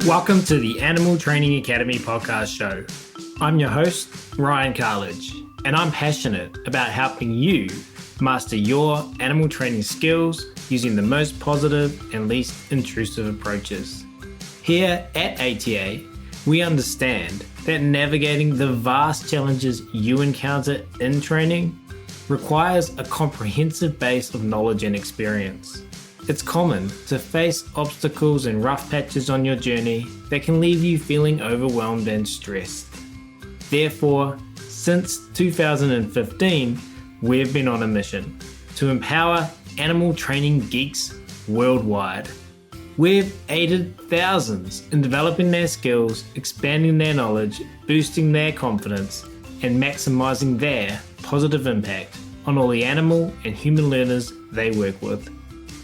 Welcome to the Animal Training Academy podcast show. I'm your host, Ryan Carledge, and I'm passionate about helping you master your animal training skills using the most positive and least intrusive approaches. Here at ATA, we understand that navigating the vast challenges you encounter in training requires a comprehensive base of knowledge and experience. It's common to face obstacles and rough patches on your journey that can leave you feeling overwhelmed and stressed. Therefore, since 2015, we've been on a mission to empower animal training geeks worldwide. We've aided thousands in developing their skills, expanding their knowledge, boosting their confidence, and maximizing their positive impact on all the animal and human learners they work with.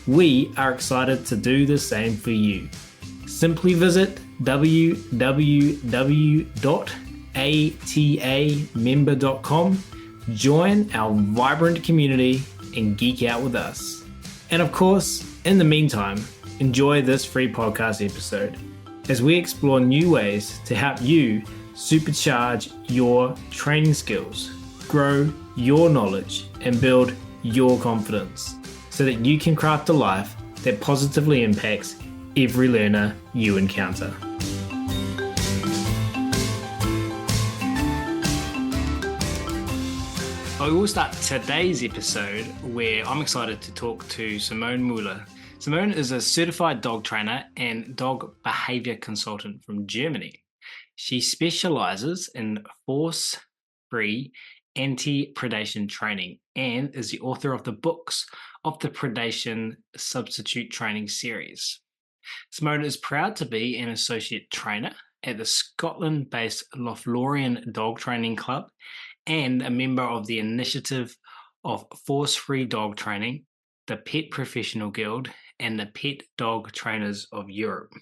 We are excited to do the same for you. Simply visit www.atamember.com, join our vibrant community, and geek out with us. And of course, in the meantime, enjoy this free podcast episode as we explore new ways to help you supercharge your training skills, grow your knowledge, and build your confidence, so that you can craft a life that positively impacts every learner you encounter. I will start today's episode where I'm excited to talk to Simone Mueller. Simone is a certified dog trainer and dog behavior consultant from Germany. She specializes in force-free anti-predation training and is the author of the books of the Predation Substitute Training series. Simone is proud to be an associate trainer at the Scotland-based Lothlorien Dog Training Club and a member of the Initiative of Force-Free Dog Training, the Pet Professional Guild, and the Pet Dog Trainers of Europe.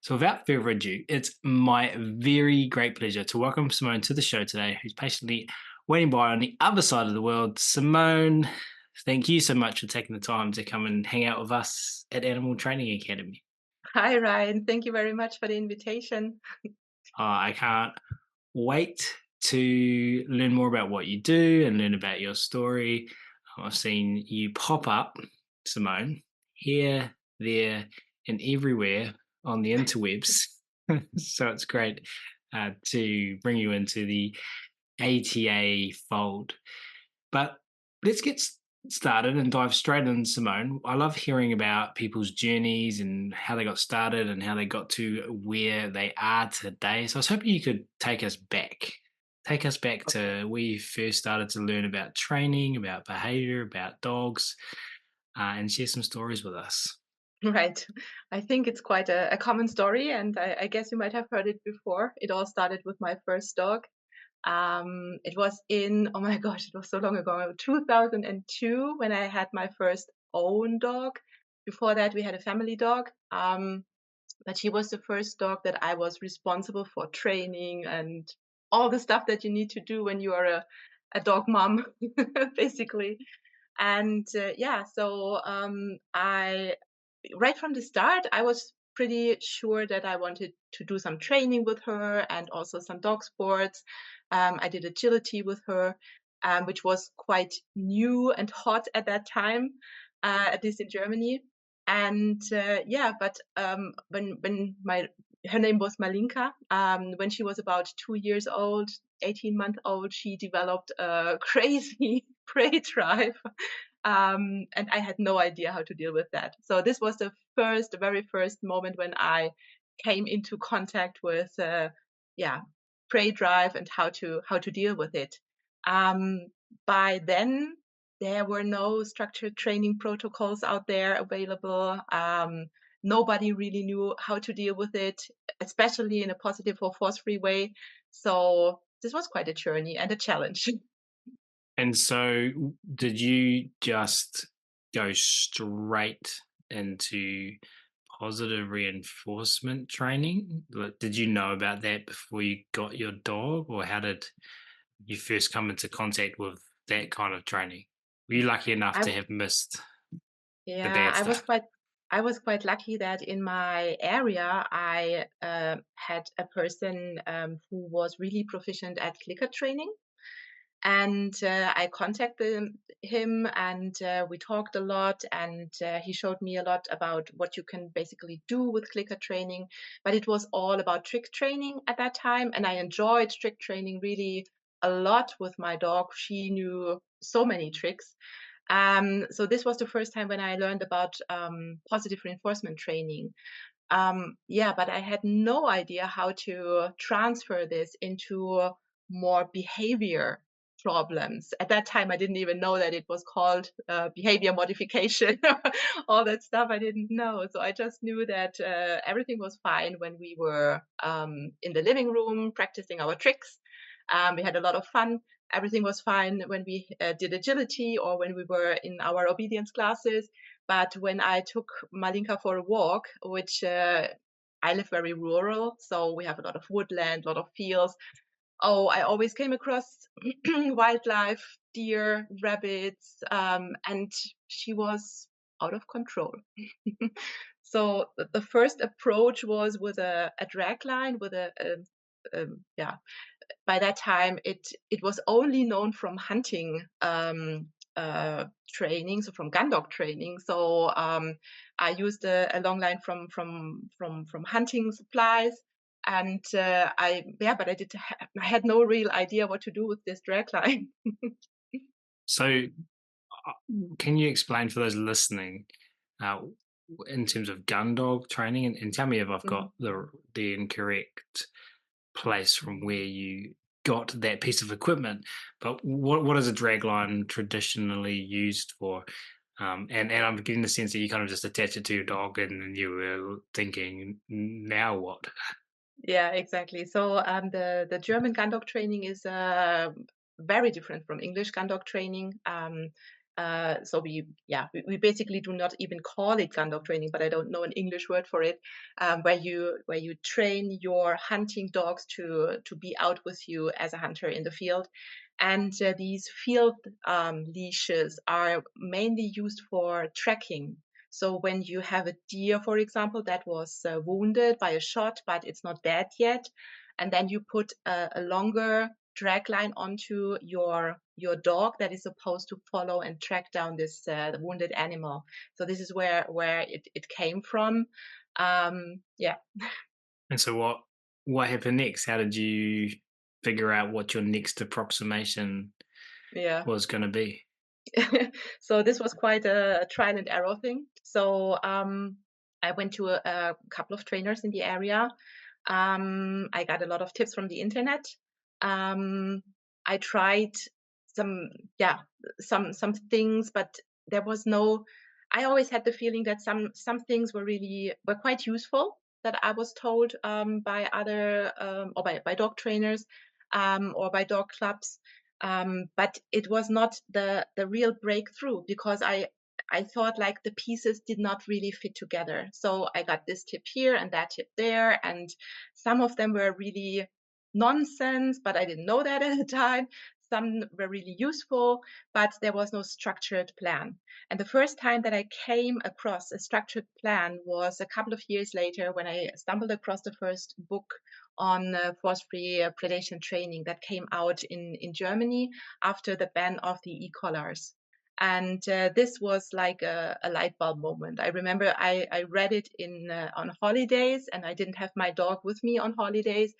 So without further ado, it's my very great pleasure to welcome Simone to the show today, who's patiently waiting by on the other side of the world. Simone, thank you so much for taking the time to come and hang out with us at Animal Training Academy. Hi, Ryan. Thank you very much for the invitation. I can't wait to learn more about what you do and learn about your story. I've seen you pop up, Simone, here, there, and everywhere on the interwebs. So it's great to bring you into the ATA fold. But let's get started and dive straight in, Simone. I love hearing about people's journeys and how they got started and how they got to where they are today. So I was hoping you could take us back to where you first started to learn about training, about behavior, about dogs, and share some stories with us. Right. I think it's quite a common story, and I guess you might have heard it before. It all started with my first dog. It was oh my gosh, it was so long ago, 2002, when I had my first own dog. Before that, we had a family dog, but she was the first dog that I was responsible for training and all the stuff that you need to do when you are a dog mom, basically. And so right from the start, I was pretty sure that I wanted to do some training with her and also some dog sports. I did agility with her, which was quite new and hot at that time, at least in Germany. And but when her name was Malinka, when she was about 2 years old, 18-month-old, she developed a crazy prey drive. And I had no idea how to deal with that. So this was the very first moment when I came into contact with, prey drive and how to deal with it. By then, there were no structured training protocols out there available. Nobody really knew how to deal with it, especially in a positive or force-free way. So this was quite a journey and a challenge. And so did you just go straight into positive reinforcement training? Did you know about that before you got your dog, or how did you first come into contact with that kind of training? Were you lucky enough I to have missed the Yeah, bad stuff? I was quite lucky that in my area I had a person who was really proficient at clicker training. And I contacted him and we talked a lot. And he showed me a lot about what you can basically do with clicker training. But it was all about trick training at that time. And I enjoyed trick training really a lot with my dog. She knew so many tricks. So this was the first time when I learned about positive reinforcement training. Yeah, but I had no idea how to transfer this into more behavior problems. At that time, I didn't even know that it was called behavior modification, all that stuff I didn't know. So I just knew that everything was fine when we were in the living room practicing our tricks. We had a lot of fun. Everything was fine when we did agility or when we were in our obedience classes. But when I took Malinka for a walk, which I live very rural, so we have a lot of woodland, a lot of fields. Oh, I always came across wildlife, deer, rabbits, and she was out of control. So the first approach was with a drag line, with yeah, by that time it was only known from hunting training, so from gun dog training. So I used a long line from hunting supplies, and I had no real idea what to do with this drag line. So, can you explain for those listening, uh, in terms of gun dog training, and tell me if I've Mm. got the incorrect place from where you got that piece of equipment. But what is a drag line traditionally used for? And I'm getting the sense that you kind of just attach it to your dog, and you were thinking, now what? Yeah, exactly. So the German gun dog training is very different from English gun dog training. So we basically do not even call it gun dog training, but I don't know an English word for it, where you train your hunting dogs to be out with you as a hunter in the field. And these field leashes are mainly used for tracking. So when you have a deer, for example, that was wounded by a shot, but it's not dead yet, and then you put a longer drag line onto your dog that is supposed to follow and track down this wounded animal. So this is where it came from. Yeah. And so what happened next? How did you figure out what your next approximation Yeah. was going to be? So this was quite a trial and error thing. So I went to a couple of trainers in the area. I got a lot of tips from the internet. Um, I tried some, yeah, some things, but there was no. I always had the feeling that some things were quite useful that I was told by other or by dog trainers or by dog clubs. But it was not the real breakthrough because I thought like the pieces did not really fit together. So I got this tip here and that tip there, and some of them were really nonsense, but I didn't know that at the time. Some were really useful, but there was no structured plan. And the first time that I came across a structured plan was a couple of years later when I stumbled across the first book on force-free predation training that came out in Germany after the ban of the e-collars. And this was like a light bulb moment. I remember I read it on holidays, and I didn't have my dog with me on holidays,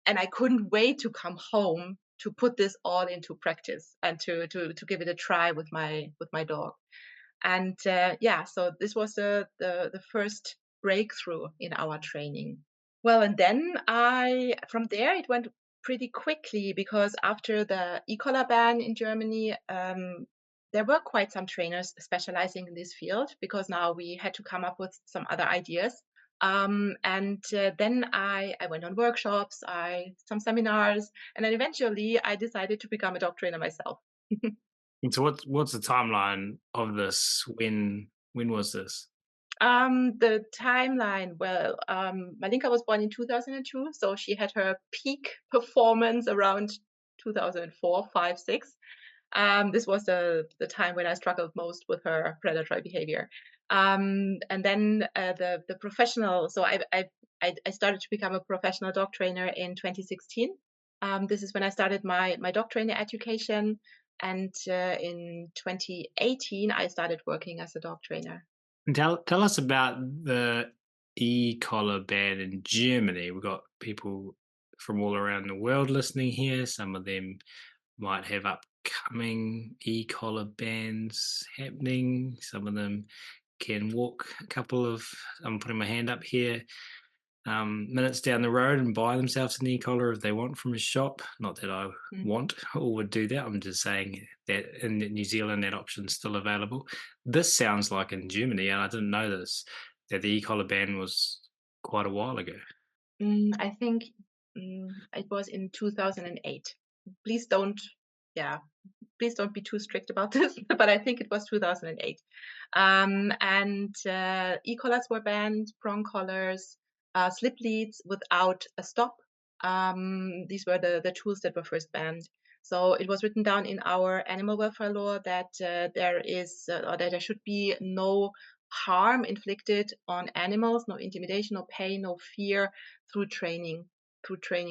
and I couldn't wait to come home to put this all into practice and to give it a try with my dog. And so this was the first breakthrough in our training. Well, and then from there, it went pretty quickly because after the e-collar ban in Germany, there were quite some trainers specializing in this field because now we had to come up with some other ideas. And then I went on workshops, some seminars, and then eventually I decided to become a dog trainer myself. And so what's the timeline of this? When was this? The timeline, well, Malinka was born in 2002, so she had her peak performance around 2004, 5, 6. This was the time when I struggled most with her predatory behavior. And then the professional. So I started to become a professional dog trainer in 2016. This is when I started my dog trainer education, and in 2018 I started working as a dog trainer. And tell us about the e-collar ban in Germany. We've got people from all around the world listening here. Some of them might have upcoming e-collar bans happening. Some of them can walk a couple of, I'm putting my hand up here, minutes down the road and buy themselves an e-collar if they want from a shop. Not that I Mm. want or would do that. I'm just saying that in New Zealand that option's still available. This sounds like in Germany, and I didn't know this, that the e-collar ban was quite a while ago. I think it was in 2008. Please don't, yeah, please don't be too strict about this, but I think it was 2008. And e-collars were banned, prong collars, slip leads without a stop. These were the tools that were first banned. So it was written down in our animal welfare law that there is, or that there should be no harm inflicted on animals, no intimidation, no pain, no fear through training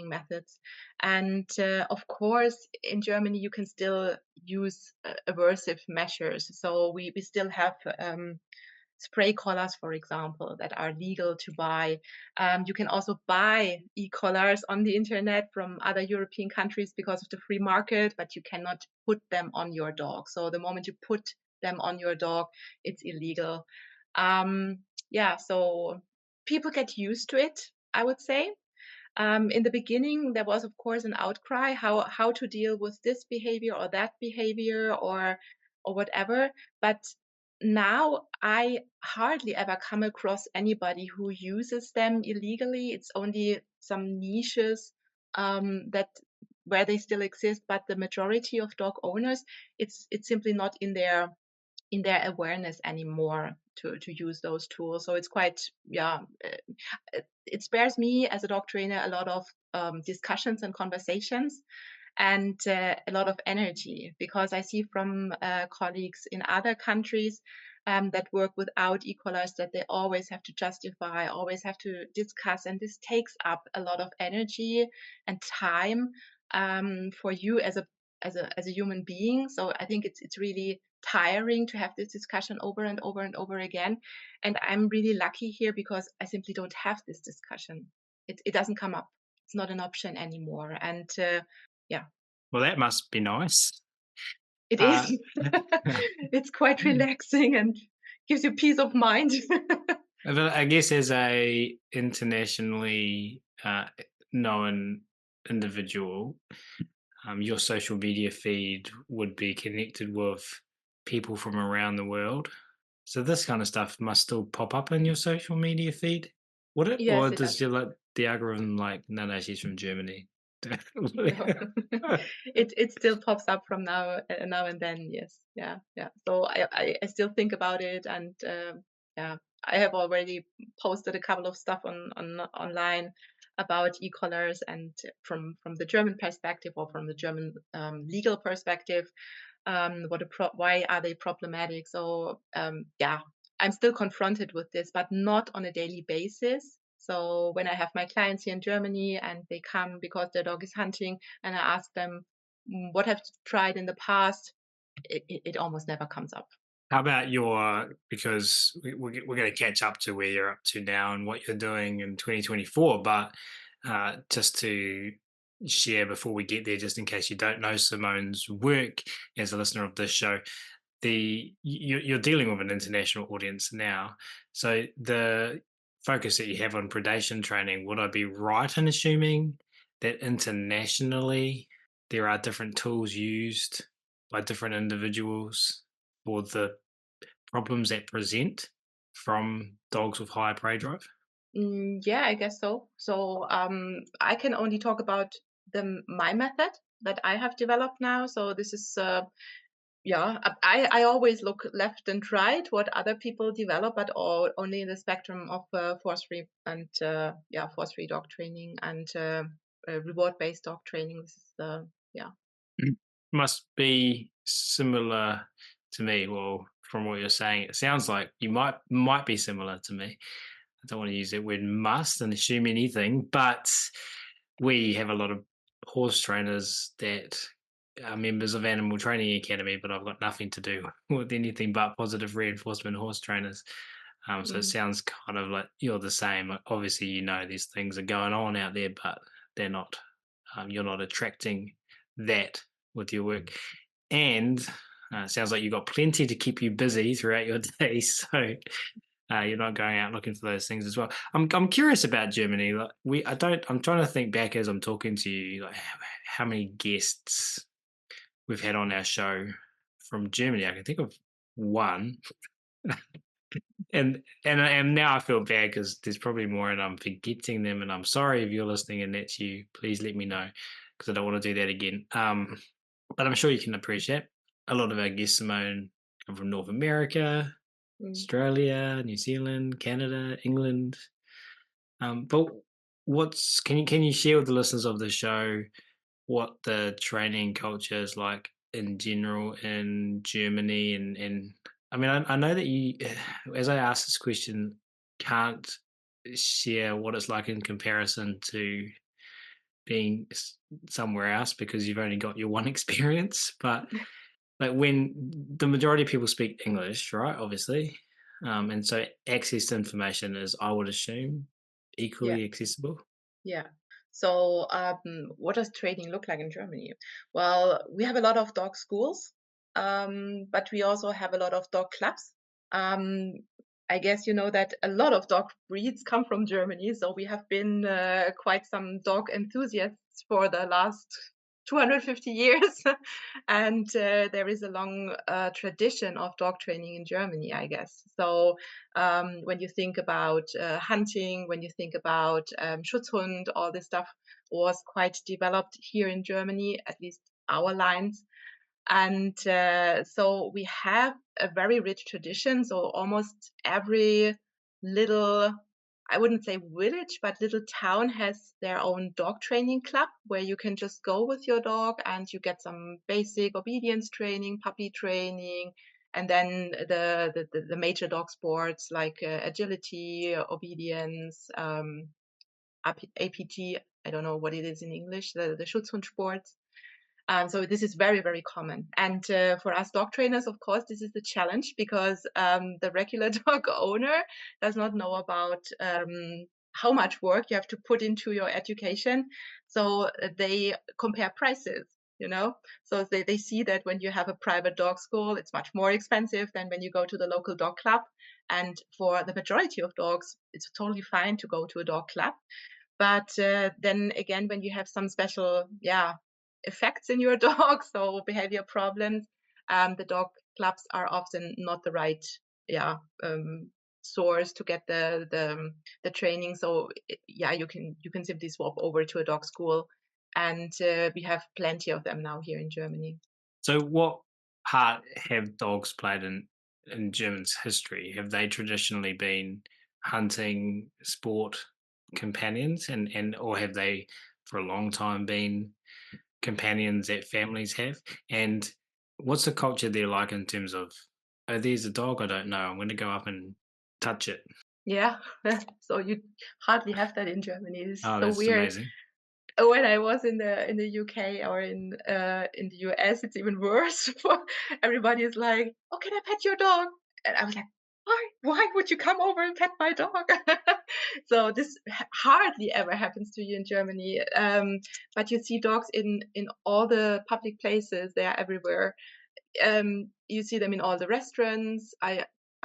methods. And of course, in Germany, you can still use aversive measures. So we still have spray collars, for example, that are legal to buy. You can also buy e-collars on the internet from other European countries because of the free market, but you cannot put them on your dog. So the moment you put them on your dog, it's illegal. Yeah, so people get used to it, I would say. In the beginning, there was, of course, an outcry how to deal with this behavior or that behavior or whatever. But now I hardly ever come across anybody who uses them illegally. It's only some niches that where they still exist, but the majority of dog owners, it's simply not in their awareness anymore to use those tools. So it's quite, yeah, it spares me as a dog trainer a lot of discussions and conversations and a lot of energy, because I see from colleagues in other countries that work without e-collars that they always have to justify, always have to discuss, and this takes up a lot of energy and time for you as a human being. So I think it's really tiring to have this discussion over and over and over again. And I'm really lucky here because I simply don't have this discussion. It doesn't come up. It's not an option anymore. And yeah, Well, that must be nice. it Uh, is. It's quite relaxing and gives you peace of mind. but I guess as a internationally known individual, your social media feed would be connected with people from around the world. So this kind of stuff must still pop up in your social media feed. Would it? Yes, Or it does does. your like the algorithm like, no, no, she's from Germany? No. It still pops up from now and then. Yes, yeah, yeah. So I still think about it, and yeah, I have already posted a couple of stuff on online about e-collars, and from the German perspective or from the German legal perspective, why are they problematic? So yeah, I'm still confronted with this, but not on a daily basis. So when I have my clients here in Germany and they come because their dog is hunting, and I ask them, what have you tried in the past? It almost never comes up. How about your, because we're going to catch up to where you're up to now and what you're doing in 2024, but just to share before we get there, just in case you don't know Simone's work as a listener of this show, you're dealing with an international audience now. So the focus that you have on predation training, would I be right in assuming that internationally there are different tools used by different individuals for the problems that present from dogs with high prey drive? Yeah, I guess so. So I can only talk about my method that I have developed now. So this is yeah, I always look left and right what other people develop, but only in the spectrum of force-free and yeah, force-free dog training and reward-based dog training. This is yeah. Must be similar to me. Well, from what you're saying, it sounds like you might be similar to me. I don't want to use that word must and assume anything, but we have a lot of horse trainers that are members of Animal Training Academy, but I've got nothing to do with anything but positive reinforcement horse trainers. So it Mm, sounds kind of like you're the same. Like, obviously, these things are going on out there, but they're not. You're not attracting that with your work, and it sounds like you've got plenty to keep you busy throughout your day. So you're not going out looking for those things as well. I'm curious about Germany. Like I'm trying to think back as I'm talking to you, like how many guests we've had on our show from Germany. I can think of one, and now I feel bad because there's probably more, and I'm forgetting them. And I'm sorry if you're listening and that's you. Please let me know because I don't want to do that again. But I'm sure you can appreciate a lot of our guests, Simone, come from North America, mm. Australia, New Zealand, Canada, England. But can you share with the listeners of the show what the training culture is like in general in Germany? And I mean, I know that you, as I ask this question, can't share what it's like in comparison to being somewhere else because you've only got your one experience. But like when the majority of people speak English, right? Obviously, and so access to information is, I would assume, Yeah. equally accessible. Yeah. So, what does training look like in Germany? Well, we have a lot of dog schools, but we also have a lot of dog clubs. Um, I guess you know that a lot of dog breeds come from Germany, so we have been quite some dog enthusiasts for the last 250 years. And there is a long tradition of dog training in Germany, I guess. So when you think about hunting, when you think about Schutzhund, all this stuff was quite developed here in Germany, at least our lines. And so we have a very rich tradition. So almost every little, I wouldn't say village, but little town has their own dog training club where you can just go with your dog and you get some basic obedience training, puppy training, and then the major dog sports like agility, obedience, APG. I don't know what it is in English, the Schutzhund sports. So this is very, very common. And for us dog trainers, of course, this is the challenge because the regular dog owner does not know about how much work you have to put into your education. So they compare prices, you know. So they see that when you have a private dog school, it's much more expensive than when you go to the local dog club. And for the majority of dogs, it's totally fine to go to a dog club. But then again, when you have some special, effects in your dog, so behavior problems, the dog clubs are often not the right, yeah, source to get the training. So yeah, you can simply swap over to a dog school, and we have plenty of them now here in Germany. So, what part have dogs played in Germany's history? Have they traditionally been hunting sport companions, and or have they for a long time been companions that families have? And what's the culture there like in terms of, oh, there's a dog I don't know, I'm going to go up and touch it? Yeah, so you hardly have that in Germany. It's Oh, so that's weird. amazing. When I was in the UK or in the US, it's even worse. Everybody is like, "Oh, can I pet your dog?" And I was like, "Why? Why would you come over and pet my dog?" So this hardly ever happens to you in Germany. But you see dogs in all the public places. They are everywhere. You see them in all the restaurants.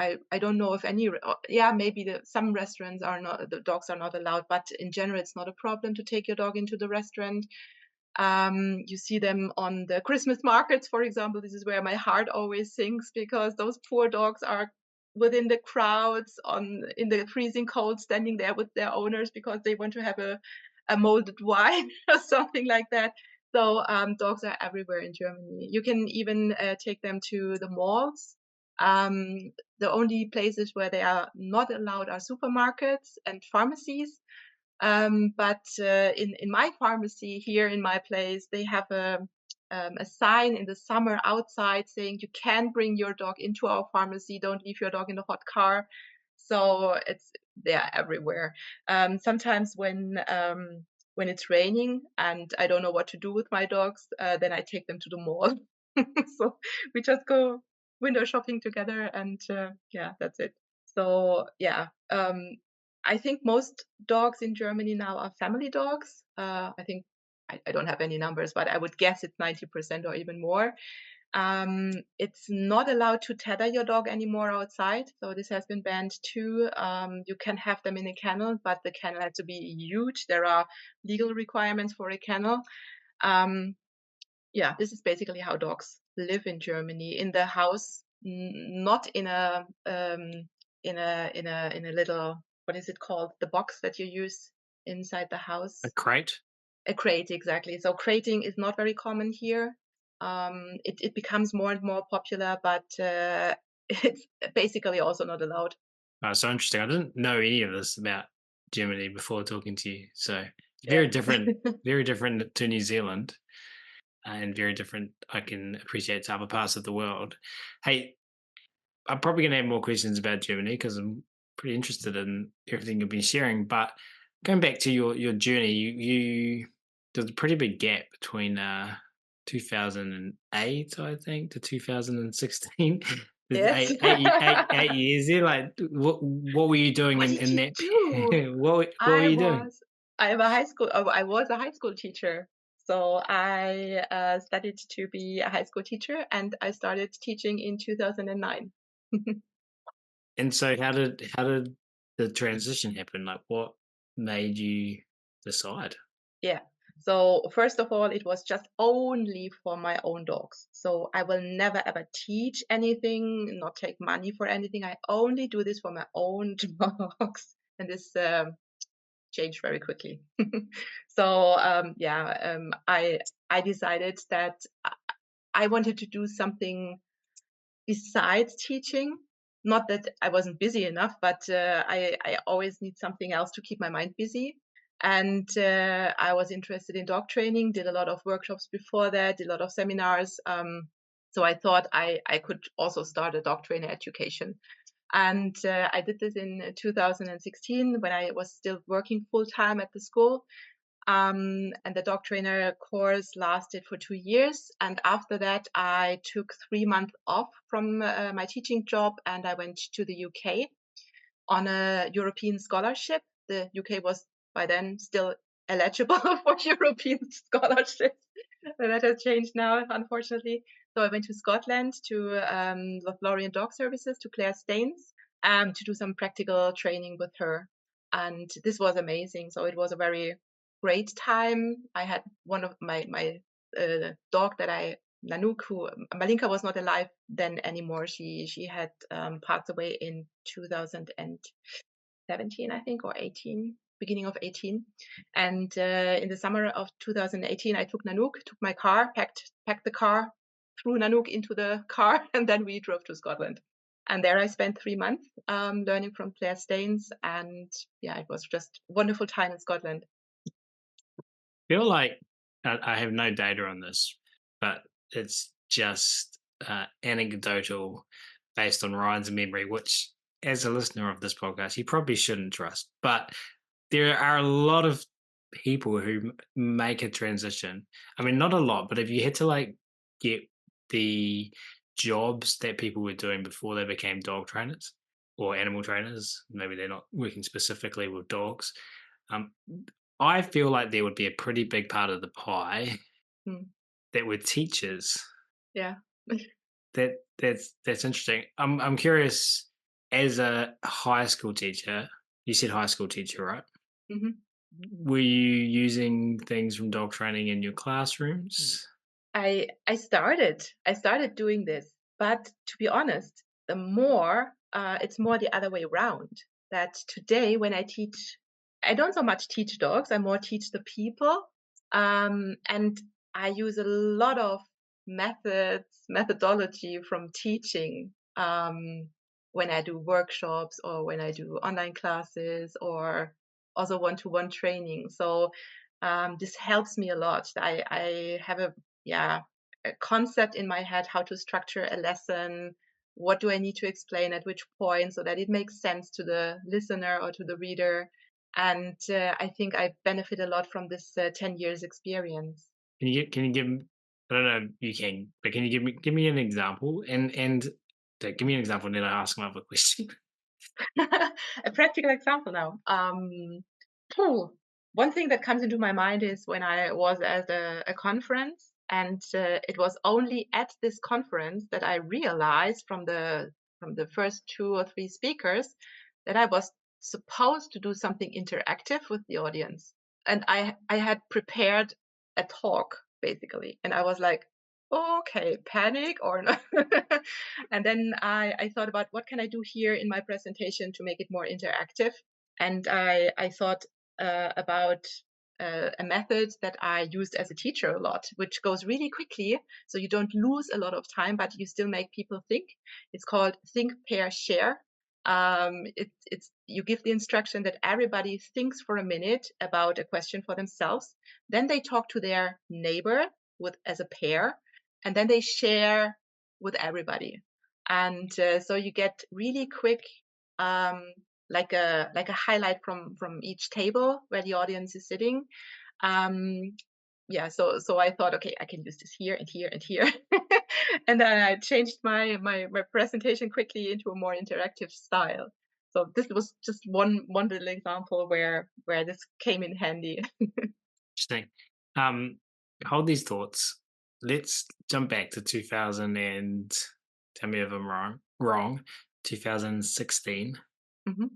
I don't know if any, yeah, maybe some restaurants are not, the dogs are not allowed, but in general, it's not a problem to take your dog into the restaurant. You see them on the Christmas markets, for example. This is where my heart always sinks because those poor dogs are within the crowds in the freezing cold, standing there with their owners because they want to have a molded wine or something like that. So dogs are everywhere in Germany. You can even take them to the malls. The only places where they are not allowed are supermarkets and pharmacies. But in my pharmacy here in my place, they have a sign in the summer outside saying you can bring your dog into our pharmacy. Don't leave your dog in the hot car. So they're everywhere. Sometimes when it's raining and I don't know what to do with my dogs, then I take them to the mall. So we just go window shopping together, and yeah, that's it. So yeah, I think most dogs in Germany now are family dogs. I think I don't have any numbers, but I would guess it's 90% or even more. It's not allowed to tether your dog anymore outside, so this has been banned too. You can have them in a kennel, but the kennel has to be huge. There are legal requirements for a kennel. Yeah, this is basically how dogs live in Germany, in the house, not in a in a little, what is it called? The box that you use inside the house. A crate? A crate, exactly. So crating is not very common here. It becomes more and more popular, but it's basically also not allowed. Oh, so interesting. I didn't know any of this about Germany before talking to you. So Yeah. very different to New Zealand, and very different, I can appreciate, to other parts of the world. Hey, I'm probably going to have more questions about Germany because I'm pretty interested in everything you've been sharing. But going back to your journey, there's a pretty big gap between 2008, I think, to 2016. There's Yes. 8 years there. Like, what were you doing What in did you that? do? What were you doing? I was a high school teacher. So I studied to be a high school teacher, and I started teaching in 2009. And so, how did the transition happen? Like, what made you decide? Yeah. So first of all, it was just only for my own dogs. So I will never ever teach anything, not take money for anything. I only do this for my own dogs. And this changed very quickly. So I decided that I wanted to do something besides teaching. Not that I wasn't busy enough, but I always need something else to keep my mind busy. And I was interested in dog training, did a lot of workshops before that, did a lot of seminars. So I thought I could also start a dog trainer education. And I did this in 2016 when I was still working full time at the school. And the dog trainer course lasted for 2 years. And after that, I took 3 months off from my teaching job, and I went to the UK on a European scholarship. The UK was by then still eligible for European scholarships. That has changed now, unfortunately. So I went to Scotland to Lothlorien Dog Services, to Claire Staines, to do some practical training with her. And this was amazing. So it was a very great time. I had one of my dog that Nanook, who Malinka was not alive then anymore. She had passed away in 2017, I think, or 18, beginning of 18. And in the summer of 2018, I took Nanook, took my car, packed the car, threw Nanook into the car, and then we drove to Scotland. And there I spent 3 months learning from Claire Staines, and yeah, it was just a wonderful time in Scotland. Feel like I have no data on this, but it's just anecdotal based on Ryan's memory, which, as a listener of this podcast, you probably shouldn't trust. But there are a lot of people who make a transition. I mean, not a lot, but if you had to like get the jobs that people were doing before they became dog trainers or animal trainers, maybe they're not working specifically with dogs. Um, I feel like there would be a pretty big part of the pie Hmm. that were teachers. Yeah. That's interesting. I'm curious, as a high school teacher, you said high school teacher, right? hmm Were you using things from dog training in your classrooms? I started doing this, but to be honest, the more it's more the other way around. That today when I teach, I don't so much teach dogs. I more teach the people, and I use a lot of methodology from teaching when I do workshops or when I do online classes or also one-to-one training. So this helps me a lot. I have a a concept in my head how to structure a lesson. What do I need to explain at which point so that it makes sense to the listener or to the reader? And I think I benefit a lot from this 10 years experience. Can you give I don't know if you can, but can you give me an example? Give me an example, and then I ask another question. A practical example now. Phew, one thing that comes into my mind is when I was at a conference, and it was only at this conference that I realized from the first two or three speakers that I was supposed to do something interactive with the audience, and I had prepared a talk basically, and I was like, okay, panic or not. And then I thought about what can I do here in my presentation to make it more interactive. And I thought about a method that I used as a teacher a lot, which goes really quickly, so you don't lose a lot of time, but you still make people think. It's called think, pair, share. It's you give the instruction that everybody thinks for a minute about a question for themselves, then they talk to their neighbor with as a pair, and then they share with everybody. And so you get really quick um, like a highlight from each table where the audience is sitting. Um, yeah, so I thought, okay, I can use this here and here and here, and then I changed my presentation quickly into a more interactive style. So this was just one little example where this came in handy. Interesting. Um, hold these thoughts. Let's jump back to 2000 and tell me if I'm wrong. 2016, Mhm.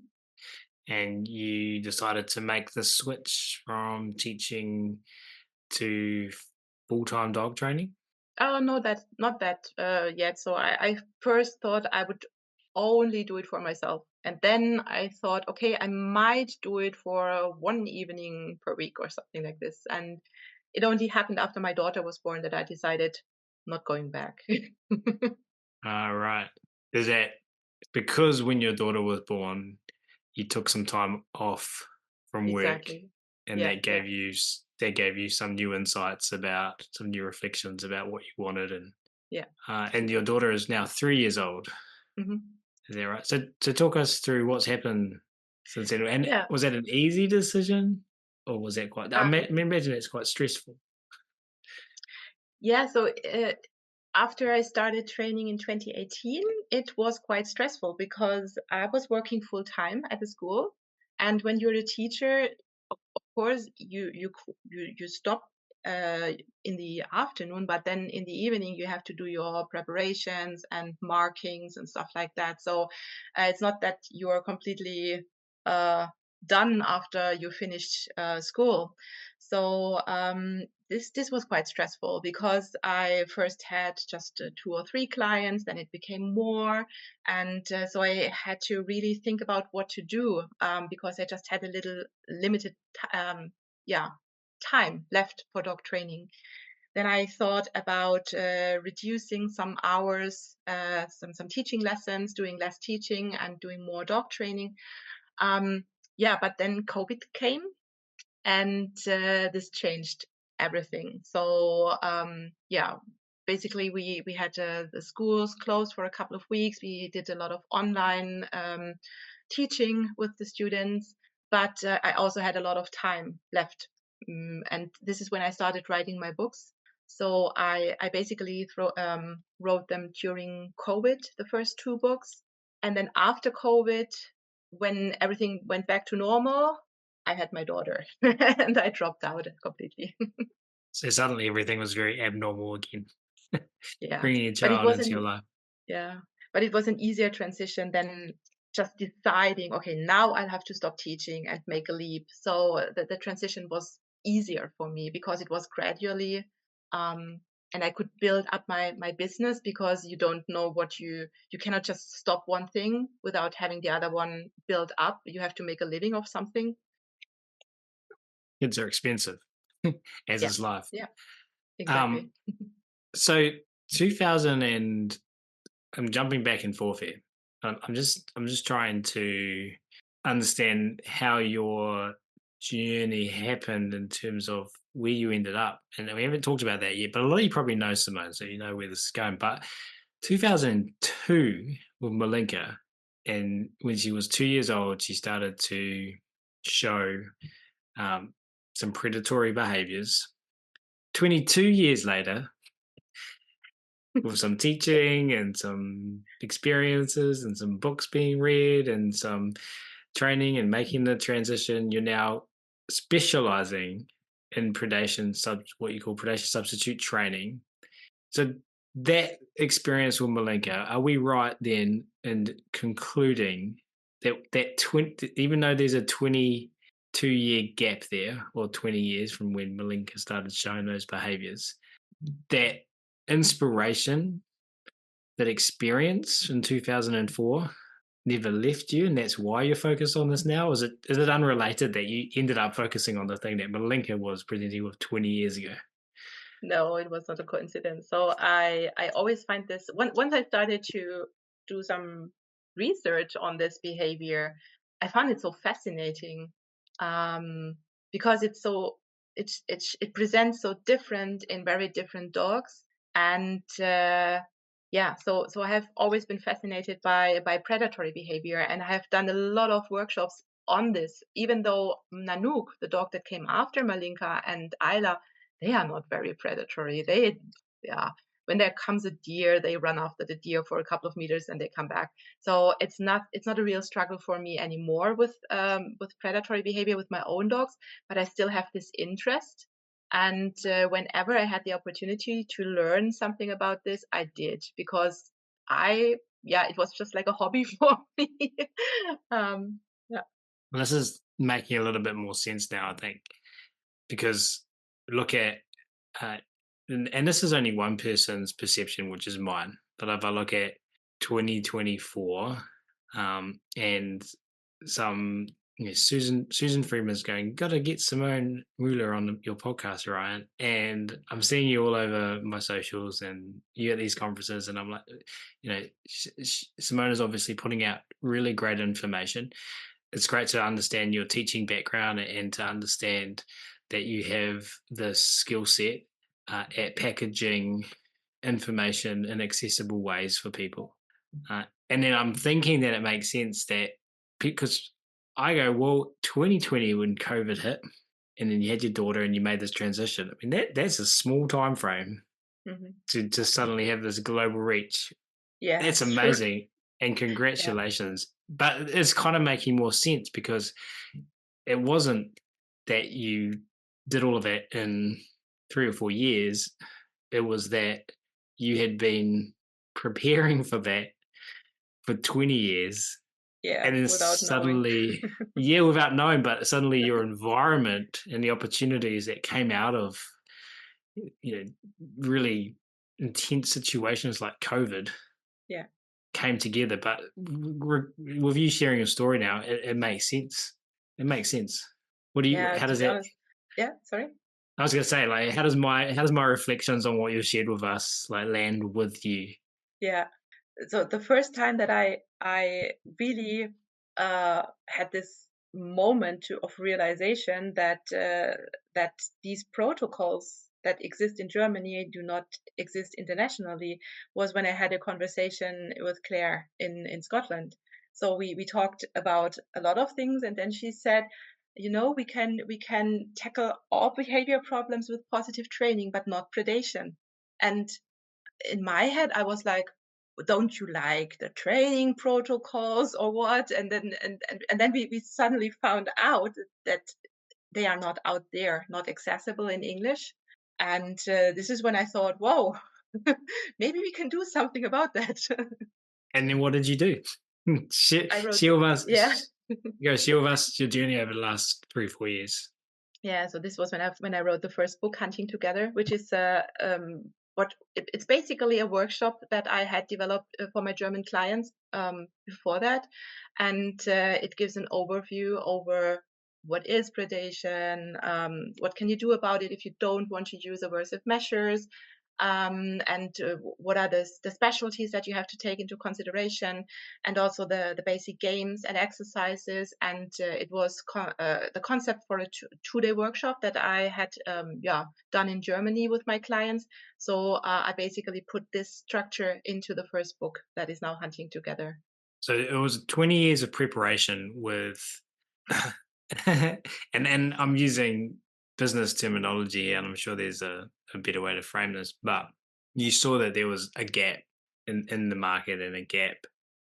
and you decided to make the switch from teaching to full-time dog training. Oh, no, that not that yet. So I first thought I would only do it for myself. And then I thought, okay, I might do it for one evening per week or something like this. And it only happened after my daughter was born that I decided not going back. Right. Is that because when your daughter was born, you took some time off from work, Exactly. and Yeah, yeah, that gave you some new insights about some new reflections about what you wanted, yeah. and your daughter is now 3 years old. Hmm. Is that right? So talk us through what's happened since then. And Yeah. was that an easy decision, or was that quite? Imagine it's quite stressful. Yeah, so after I started training in 2018, it was quite stressful because I was working full time at the school. And when you're a teacher, of course, you stop in the afternoon, but then in the evening you have to do your preparations and markings and stuff like that. So it's not that you are completely uh, done after you finished school. So this was quite stressful because I first had just two or three clients, then it became more, and so I had to really think about what to do because I just had a little limited, yeah, time left for dog training. Then I thought about reducing some hours, some teaching lessons, doing less teaching and doing more dog training. Um, yeah, but then COVID came and this changed everything. So yeah, basically we had the schools closed for a couple of weeks. We did a lot of online teaching with the students, but I also had a lot of time left, and this is when I started writing my books. So I basically wrote them during COVID, the first two books, and then after COVID, when everything went back to normal, I had my daughter and I dropped out completely. So suddenly everything was very abnormal again. Yeah. Bringing a But it child into your wasn't, life. yeah, but it was an easier transition than just deciding, okay, now I'll have to stop teaching and make a leap. So the transition was easier for me because it was gradually, um, and I could build up my business because you don't know what you cannot just stop one thing without having the other one built up. You have to make a living of something. Kids are expensive, as Yeah. is life. Yeah, exactly. Um, so 2000 and I'm jumping back and forth here. I'm just trying to understand how your journey happened in terms of where you ended up? And we haven't talked about that yet, but a lot of you probably know Simone, so you know where this is going. But 2002 with Malinka, and when she was 2 years old, she started to show um, some predatory behaviors. 22 years later, with some teaching and some experiences and some books being read and some training and making the transition, you're now specializing in what you call predation substitute training. So that experience with Malinka, are we right then in concluding that 20, even though there's a 22-year gap there, or 20 years from when Malinka started showing those behaviors, that inspiration, that experience in 2004 never left you, and that's why you're focused on this now? Is it unrelated that you ended up focusing on the thing that Malinka was presenting with 20 years ago? No, it was not a coincidence. So I always find this once I started to do some research on this behavior, I found it so fascinating, um, because it presents so different in very different dogs, and yeah, so I have always been fascinated by predatory behavior, and I have done a lot of workshops on this. Even though Nanook, the dog that came after Malinka, and Isla, they are not very predatory. Yeah, when there comes a deer, they run after the deer for a couple of meters and they come back. So it's not a real struggle for me anymore with predatory behavior with my own dogs, but I still have this interest. And whenever I had the opportunity to learn something about this, I did, because yeah, it was just like a hobby for me. Yeah. Well, this is making a little bit more sense now, I think, because look at, uh, and this is only one person's perception, which is mine. But if I look at 2024, and some, Susan Freeman's going, got to get Simone Mueller on your podcast, Ryan. And I'm seeing you all over my socials, and you at these conferences, and I'm like, Simone is obviously putting out really great information. It's great to understand your teaching background and to understand that you have the skill set at packaging information in accessible ways for people. And then I'm thinking that it makes sense that, because I go, well, 2020 when COVID hit, and then you had your daughter and you made this transition. I mean, that's a small time frame Hmm. to suddenly have this global reach. That's Yes, sure. amazing, and Yeah. congratulations. But it's kind of making more sense, because it wasn't that you did all of that in 3 or 4 years. It was that you had been preparing for that for 20 years, Yeah, and then without knowing. suddenly, yeah, without knowing, but suddenly your environment and the opportunities that came out of, you know, really intense situations like COVID Yeah. came together. But with you sharing your story now, it makes sense. It makes sense. Yeah, How to does be that, honest. Yeah, sorry. I was gonna say, like, how does my reflections on what you shared with us like land with you? Yeah. So the first time that I really had this moment of realization that these protocols that exist in Germany do not exist internationally was when I had a conversation with Claire in Scotland. So we talked about a lot of things, and then she said, we can tackle all behavior problems with positive training, but not predation. And in my head, I was like, don't you like the training protocols or what? And then we suddenly found out that they are not out there, not accessible in English. And this is when I thought, whoa, maybe we can do something about that. And then what did you do? share, I wrote, share with us. yeah. Share with us your journey over the last 3 or 4 years. Yeah, so this was when I wrote the first book, Hunting Together, which is it's basically a workshop that I had developed for my German clients before that, and it gives an overview over what is predation, what can you do about it if you don't want to use aversive measures, and what are the specialties that you have to take into consideration, and also the basic games and exercises. And it was the concept for a two-day workshop that I had done in Germany with my clients. So I basically put this structure into the first book that is now Hunting Together. So it was 20 years of preparation with, and I'm using business terminology, and I'm sure there's a better way to frame this, but you saw that there was a gap in the market and a gap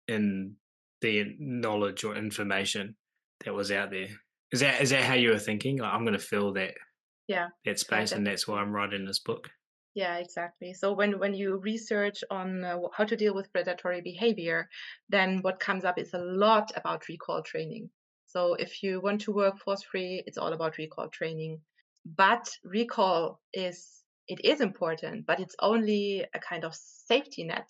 in the knowledge or information that was out there. Is that how you were thinking? Like, I'm going to fill that Yeah, space, and that's why I'm writing this book. yeah, exactly. So when you research on how to deal with predatory behavior, then what comes up is a lot about recall training. So if you want to work force free, it's all about recall training. But recall is important, but it's only a kind of safety net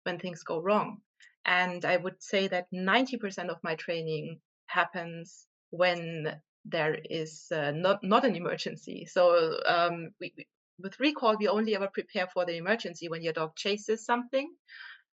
when things go wrong. And I would say that 90% of my training happens when there is not an emergency. So with recall, we only ever prepare for the emergency when your dog chases something.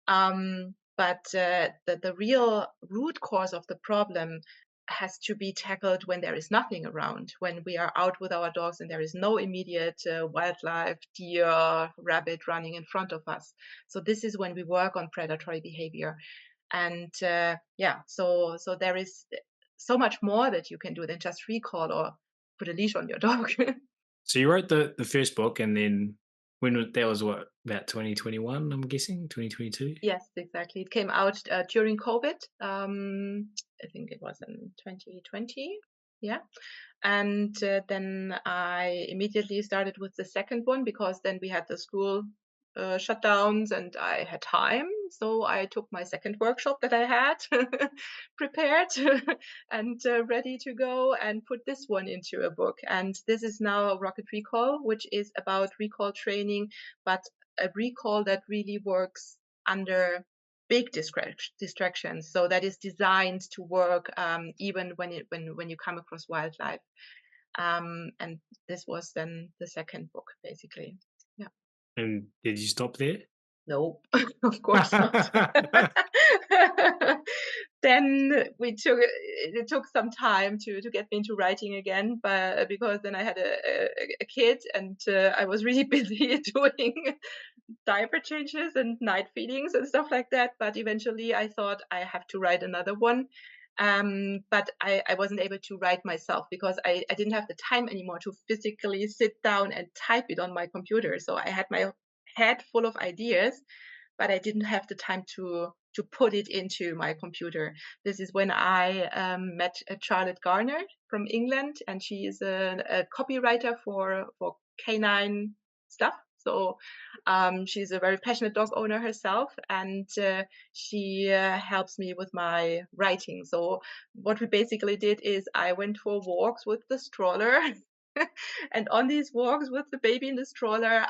But the real root cause of the problem has to be tackled when there is nothing around, when we are out with our dogs and there is no immediate wildlife, deer, rabbit running in front of us. So this is when we work on predatory behavior. And so there is so much more that you can do than just recall or put a leash on your dog. So you wrote the first book, and then that was what, about 2021? I'm guessing 2022. Yes, exactly. It came out during COVID. I think it was in 2020. Yeah. And then I immediately started with the second one, because then we had the school shutdowns and I had time. So I took my second workshop that I had prepared and ready to go, and put this one into a book. And this is now Rocket Recall, which is about recall training, but a recall that really works under big distractions. So that is designed to work even when you come across wildlife. And this was then the second book, basically. Yeah. And did you stop there? No, of course not. Then it took some time to get me into writing again, but because then I had a kid, and I was really busy doing diaper changes and night feedings and stuff like that. But eventually I thought I have to write another one. But I wasn't able to write myself, because I didn't have the time anymore to physically sit down and type it on my computer. So I had my head full of ideas, but I didn't have the time to put it into my computer. This is when I met Charlotte Garner from England, and she is a copywriter for canine stuff. So she's a very passionate dog owner herself, and she helps me with my writing. So what we basically did is I went for walks with the stroller. And on these walks with the baby in the stroller,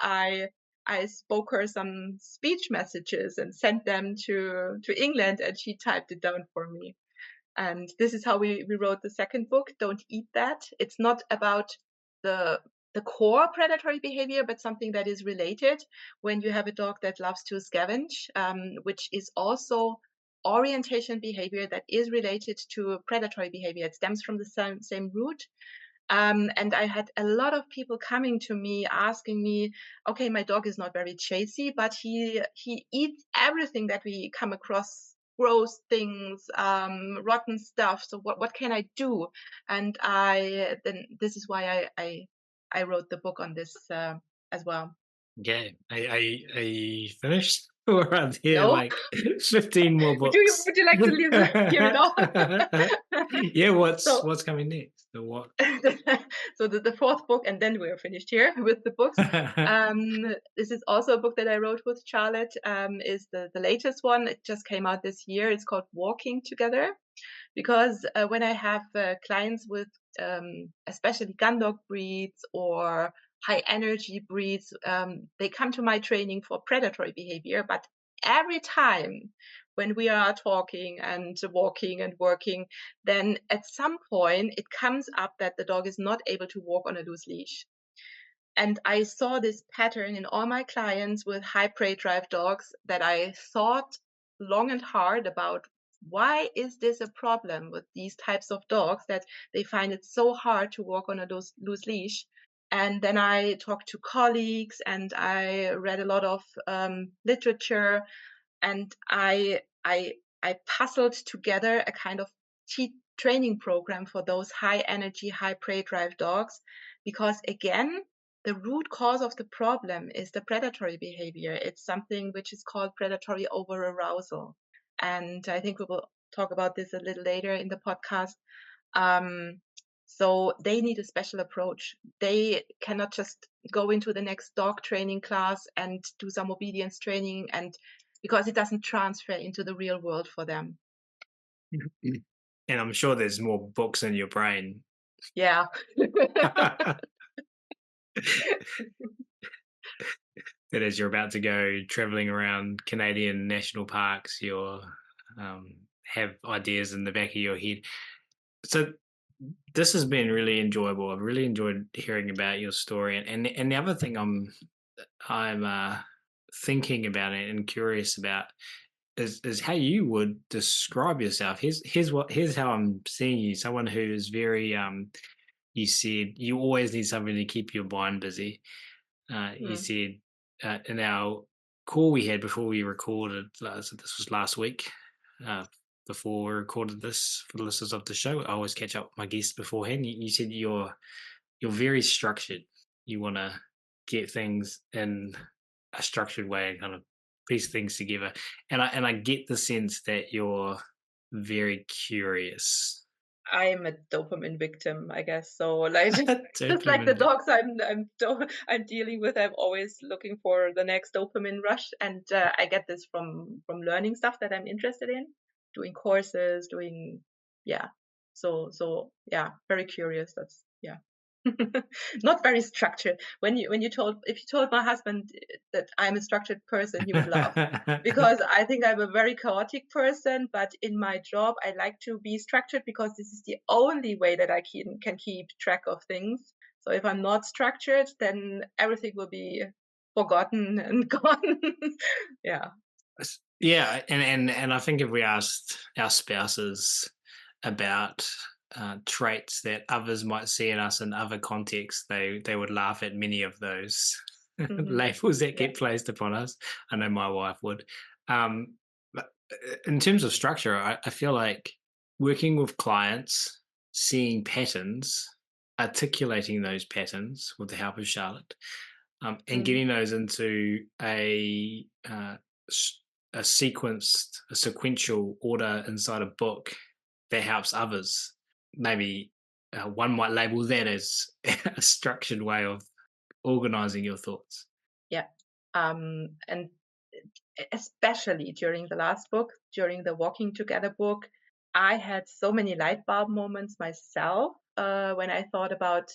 I spoke her some speech messages and sent them to England, and she typed it down for me. And this is how we wrote the second book, Don't Eat That. It's not about the core predatory behavior, but something that is related when you have a dog that loves to scavenge, which is also orientation behavior that is related to predatory behavior. It stems from the same root. And I had a lot of people coming to me asking me, okay, my dog is not very chasey, but he eats everything that we come across, gross things, rotten stuff. So what can I do? And this is why I wrote the book on this as well. Okay. I finished? Or are there No, like 15 more would books? you like to hear it all? Yeah, So what's coming next? The what? so the fourth book, and then we're finished here with the books. This is also a book that I wrote with Charlotte, is the latest one. It just came out this year. It's called Walking Together, because when I have clients with especially gun dog breeds or high energy breeds, they come to my training for predatory behavior. But every time when we are talking and walking and working, then at some point it comes up that the dog is not able to walk on a loose leash. And I saw this pattern in all my clients with high prey drive dogs that I thought long and hard about, why is this a problem with these types of dogs that they find it so hard to walk on a loose leash? And then I talked to colleagues and I read a lot of literature, and I puzzled together a kind of training program for those high energy, high prey drive dogs, because again, the root cause of the problem is the predatory behavior. It's something which is called predatory over arousal. And I think we will talk about this a little later in the podcast. Um, so they need a special approach. They cannot just go into the next dog training class and do some obedience training, and because it doesn't transfer into the real world for them. And I'm sure there's more books in your brain. Yeah. That as you're about to go traveling around Canadian national parks, you'll have ideas in the back of your head. So this has been really enjoyable. I've really enjoyed hearing about your story, and the other thing I'm thinking about it and curious about is how you would describe yourself. Here's how I'm seeing you. Someone who is very you said you always need something to keep your mind busy. You Mm, said in our call we had before we recorded, so this was last week, uh, before we recorded this for the listeners of the show. I always catch up with my guests beforehand. You said you're very structured. You want to get things in a structured way and kind of piece things together. And I get the sense that you're very curious. I'm a dopamine victim, I guess. So like just like the Dopamine. dogs I'm dealing with, I'm always looking for the next dopamine rush, and I get this from learning stuff that I'm interested in, doing courses, doing yeah. So yeah, very curious. That's yeah. Not very structured. If you told my husband that I'm a structured person, he would laugh, because I think I'm a very chaotic person, but in my job, I like to be structured because this is the only way that I can keep track of things. So if I'm not structured, then everything will be forgotten and gone. Yeah. Yeah, and I think if we asked our spouses about traits that others might see in us in other contexts, they would laugh at many of those Hmm. labels that Yeah. get placed upon us. I know my wife would. But in terms of structure, I feel like working with clients, seeing patterns, articulating those patterns with the help of Charlotte, and Mm. getting those into a sequenced, a sequential order inside a book that helps others. Maybe one might label that as a structured way of organizing your thoughts. Yeah. And especially during the last book, during the Walking Together book, I had so many light bulb moments myself when I thought about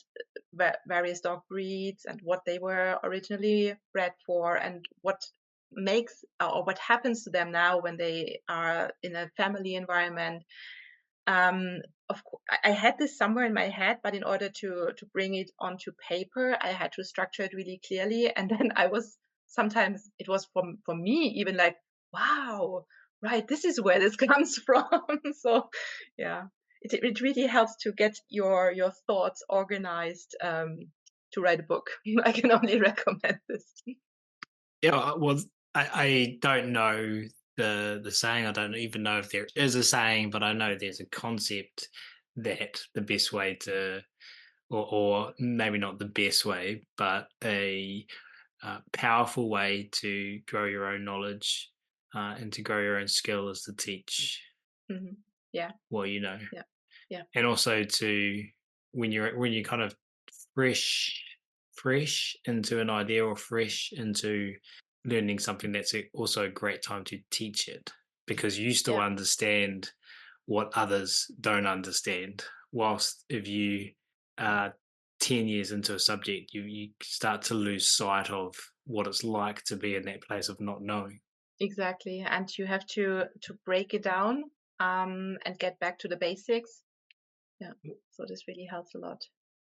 various dog breeds and what they were originally bred for, and what makes or what happens to them now when they are in a family environment. um, I had this somewhere in my head, but in order to bring it onto paper, I had to structure it really clearly. And then I was sometimes it was for me even like, wow, right, this is where this comes from. So yeah, it really helps to get your thoughts organized to write a book. I can only recommend this. Yeah, well, I don't know the saying. I don't even know if there is a saying, but I know there's a concept that the best way to, or maybe not the best way, but a powerful way to grow your own knowledge and to grow your own skill is to teach Hmm. Yeah, what you know, yeah, yeah, and also to when you're kind of fresh into an idea or fresh into learning something, that's also a great time to teach it because you still yeah. understand what others don't understand. Whilst if you are 10 years into a subject, you start to lose sight of what it's like to be in that place of not knowing. Exactly, and you have to break it down and get back to the basics. Yeah, so this really helps a lot.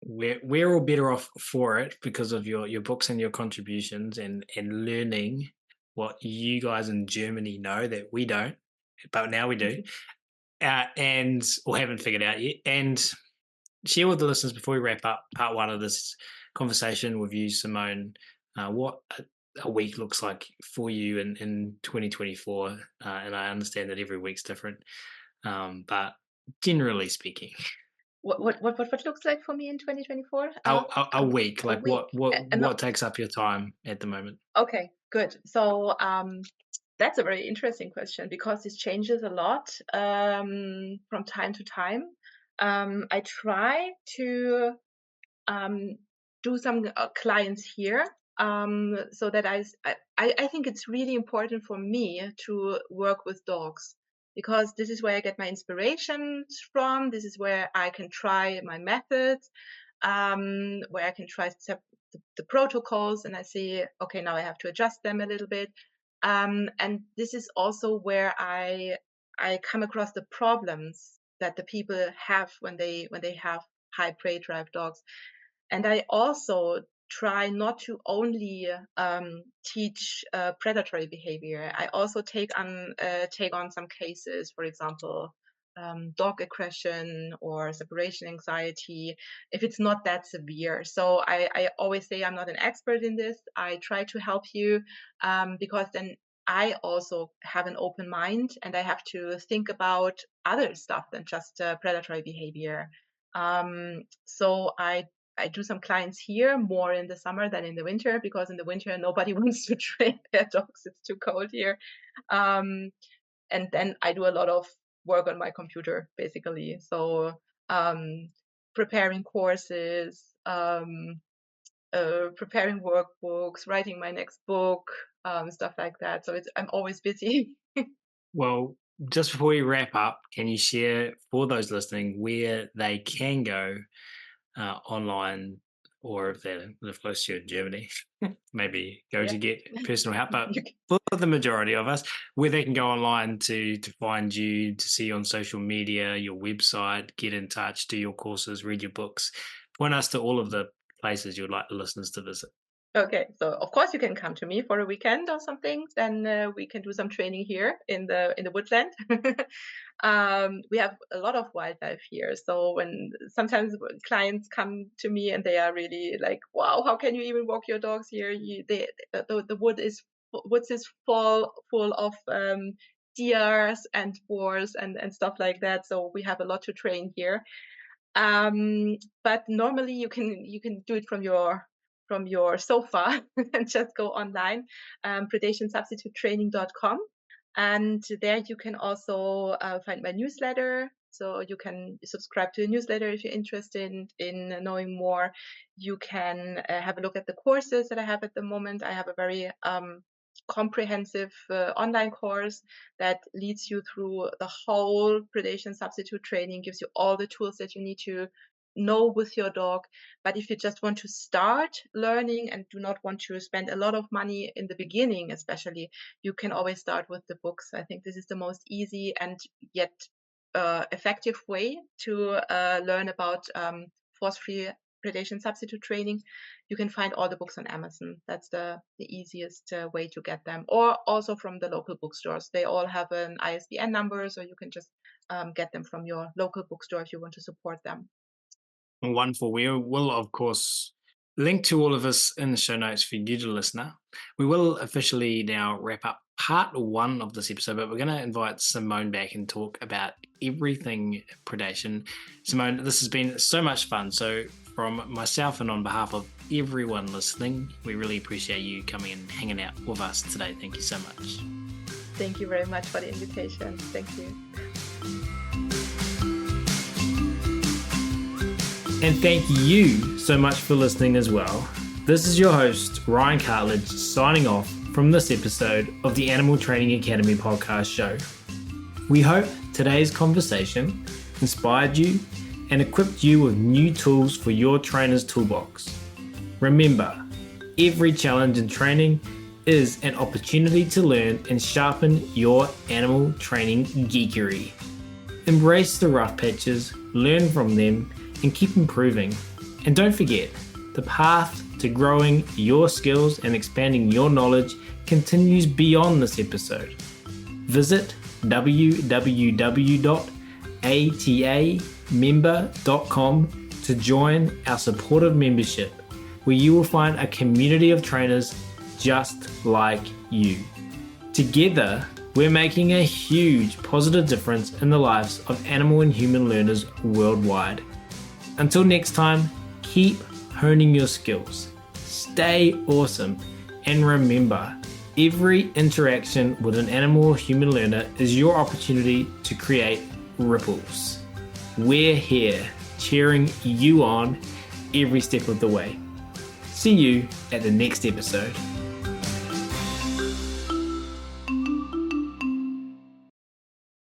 we're all better off for it because of your books and your contributions and learning what you guys in Germany know that we don't, but now we do, and or haven't figured out yet. And share with the listeners before we wrap up part one of this conversation with you, Simone, what a week looks like for you in 2024. And I understand that every week's different, but generally speaking. What looks like for me in 2024? A week, like week. what takes up your time at the moment? Okay, good. So that's a very interesting question because this changes a lot from time to time. I try to do some clients here so that I think it's really important for me to work with dogs because this is where I get my inspirations from. This is where I can try my methods, where I can try the protocols and I see, okay, now I have to adjust them a little bit. And this is also where I come across the problems that the people have when they have high prey drive dogs. And I also try not to only teach predatory behavior. I also take on some cases, for example, dog aggression or separation anxiety, if it's not that severe. So I always say I'm not an expert in this. I try to help you because then I also have an open mind and I have to think about other stuff than just predatory behavior. So I do some clients here more in the summer than in the winter because in the winter nobody wants to train their dogs. It's too cold here. And then I do a lot of work on my computer basically. So preparing courses, preparing workbooks, writing my next book, stuff like that. So I'm always busy. Well, just before we wrap up, can you share for those listening where they can go online, or if they live close to you in Germany, maybe go to get personal help. But for the majority of us, where they can go online to find you, to see you on social media, your website, get in touch, do your courses, read your books. Point us to all of the places you'd like the listeners to visit. Okay, so of course you can come to me for a weekend or something. Then we can do some training here in the woodland. We have a lot of wildlife here, so when sometimes clients come to me and they are really like, "Wow, how can you even walk your dogs here? The woods is full of deers and boars and stuff like that. So we have a lot to train here. But normally you can do it from your sofa and just go online, predationsubstitutetraining.com. And there you can also find my newsletter. So you can subscribe to a newsletter if you're interested in knowing more. You can have a look at the courses that I have at the moment. I have a very comprehensive online course that leads you through the whole predation substitute training, gives you all the tools that you need to know with your dog. But if you just want to start learning and do not want to spend a lot of money in the beginning, especially, you can always start with the books. I think this is the most easy and yet effective way to learn about force-free predation substitute training. You can find all the books on Amazon. That's the easiest way to get them, or also from the local bookstores. They all have an ISBN number, so you can just get them from your local bookstore if you want to support them. Wonderful. We will, of course, link to all of this in the show notes for you, the listener. We will officially now wrap up part one of this episode, but we're going to invite Simone back and talk about everything predation. Simone, this has been so much fun. So from myself and on behalf of everyone listening, we really appreciate you coming and hanging out with us today. Thank you so much. Thank you very much for the invitation. Thank you. And thank you so much for listening as well. This is your host, Ryan Cartledge, signing off from this episode of the Animal Training Academy podcast show. We hope today's conversation inspired you and equipped you with new tools for your trainer's toolbox. Remember, every challenge in training is an opportunity to learn and sharpen your animal training geekery. Embrace the rough patches, learn from them, and keep improving. And don't forget, the path to growing your skills and expanding your knowledge continues beyond this episode. Visit www.atamember.com to join our supportive membership, where you will find a community of trainers just like you. Together, we're making a huge positive difference in the lives of animal and human learners worldwide. Until next time, keep honing your skills, stay awesome, and remember, every interaction with an animal or human learner is your opportunity to create ripples. We're here cheering you on every step of the way. See you at the next episode.